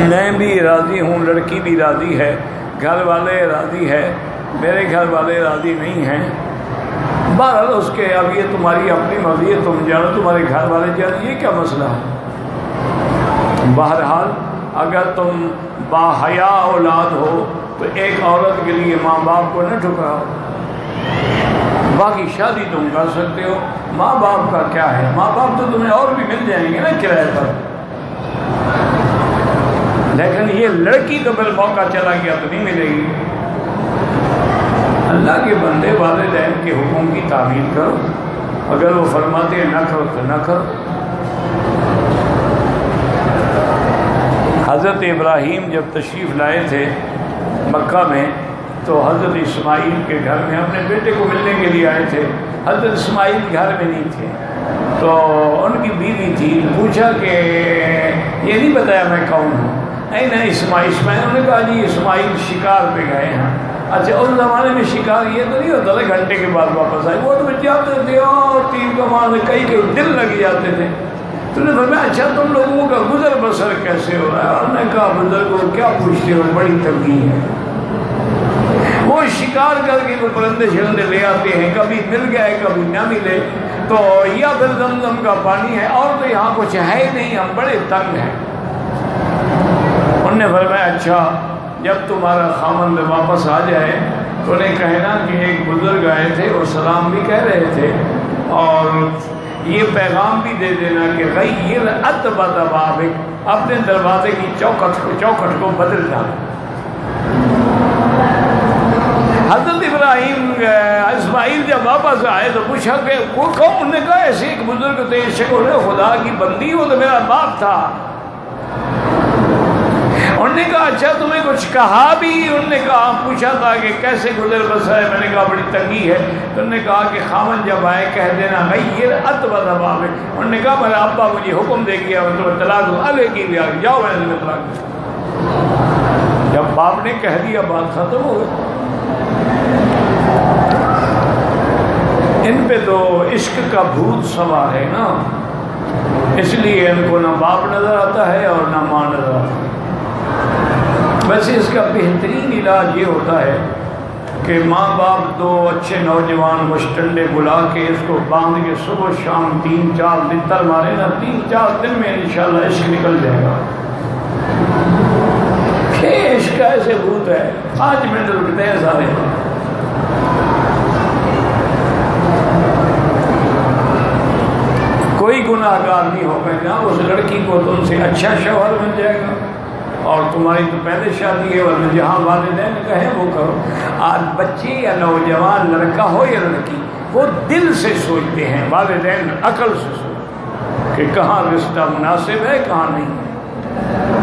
میں بھی راضی ہوں، لڑکی بھی راضی ہے، گھر والے راضی ہے، میرے گھر والے راضی نہیں ہیں۔ بہرحال اس کے اب یہ تمہاری اپنی مرضی ہے، تم جانو، تمہارے گھر والے جانو، یہ کیا مسئلہ ہے۔ بہرحال اگر تم باحیا اولاد ہو تو ایک عورت کے لیے ماں باپ کو نہ ٹھکراؤ۔ باقی شادی تم کر سکتے ہو، ماں باپ کا کیا ہے، ماں باپ تو تمہیں اور بھی مل جائیں گے نا کرائے پر، لیکن یہ لڑکی تو بالموقع چلا گیا تو نہیں ملے گی۔ اللہ کے بندے والدین کے حکم کی تعمیل کرو، اگر وہ فرماتے ہیں نہ کرو تو نہ کرو۔ حضرت ابراہیم جب تشریف لائے تھے مکہ میں تو حضرت اسماعیل کے گھر میں اپنے بیٹے کو ملنے کے لیے آئے تھے۔ حضرت اسماعیل گھر میں نہیں تھے تو ان کی بیوی تھی، پوچھا کہ یہ نہیں بتایا میں کون ہوں؟ نہیں اسماعیل انہوں نے کہا جی اسماعیل شکار پہ گئے ہیں۔ اچھا اس زمانے میں شکار یہ تو نہیں ہوتا تھا گھنٹے کے بعد واپس آئے، وہ تو جاتے تھے اور تیر کمان کئی دن لگ جاتے تھے۔ تو نے فرمایا اچھا تم لوگوں کا گزر بسر کیسے ہو رہا ہے؟ اور نے کہا بزرگوں کیا پوچھتے ہو، بڑی تنگی ہے۔ وہ شکار کر کے وہ پرندے شرندے لے آتے ہیں، کبھی مل گئے کبھی نہ ملے، تو یا پھر زمزم کا پانی ہے اور تو یہاں کچھ ہے ہی نہیں، ہم بڑے تنگ ہیں۔ انہوں نے فرمایا اچھا جب تمہارا خامند واپس آ جائے تو انہیں کہنا کہ ایک بزرگ آئے تھے اور سلام بھی کہہ رہے تھے، اور یہ پیغام بھی دے دینا کہ غیر اتبت بابک، اپنے دروازے کی چوکھٹ کو بدل ڈالو۔ حضرت ابراہیم اسماعیل جب واپس آئے تو پوچھا کہ وہ کون؟ انہوں نے کہا ایسے ایک بزرگ تھے، شکر خدا کی بندی ہو تو میرا باپ تھا۔ انہوں نے کہا اچھا تمہیں کچھ کہا بھی؟ انہوں نے کہا پوچھا تھا کہ کیسے گزر بسر ہے، میں نے کہا بڑی تنگی ہے۔ تو انہوں نے کہا کہ خامن جب آئے کہہ دینا غیر اتبت بابک۔ انہوں نے کہا میرا ابا مجھے حکم دے گیا میں تمہیں طلاق دوں، الے کی لیا جاؤ میں تمہیں طلاق دوں۔ جب باپ نے کہہ دیا بات ختم ہو گئی۔ ان پہ تو عشق کا بھوت سوار ہے نا، اس لیے ان کو نہ باپ نظر آتا ہے اور نہ ماں نظر آتا ہے۔ ویسے اس کا بہترین علاج یہ ہوتا ہے کہ ماں باپ دو اچھے نوجوان مشٹنڈے بلا کے اس کو باندھ کے صبح شام 3-4 دن تر مارے نا، 3-4 دن میں انشاءاللہ عشق نکل جائے گا۔ عشق ایسے بھوت ہے، 5 منٹ رکتے ہیں سارے۔ کوئی گناہ گار نہیں ہو گا، اس لڑکی کو تم سے اچھا شوہر مل جائے گا، اور تمہاری تو پہلے شادی ہے، ورنہ جہاں والدین کہیں وہ کرو۔ آج بچے یا نوجوان لڑکا ہو یا لڑکی وہ دل سے سوچتے ہیں، والدین عقل سے سوچتے ہیں کہ کہاں رشتہ مناسب ہے کہاں نہیں ہے۔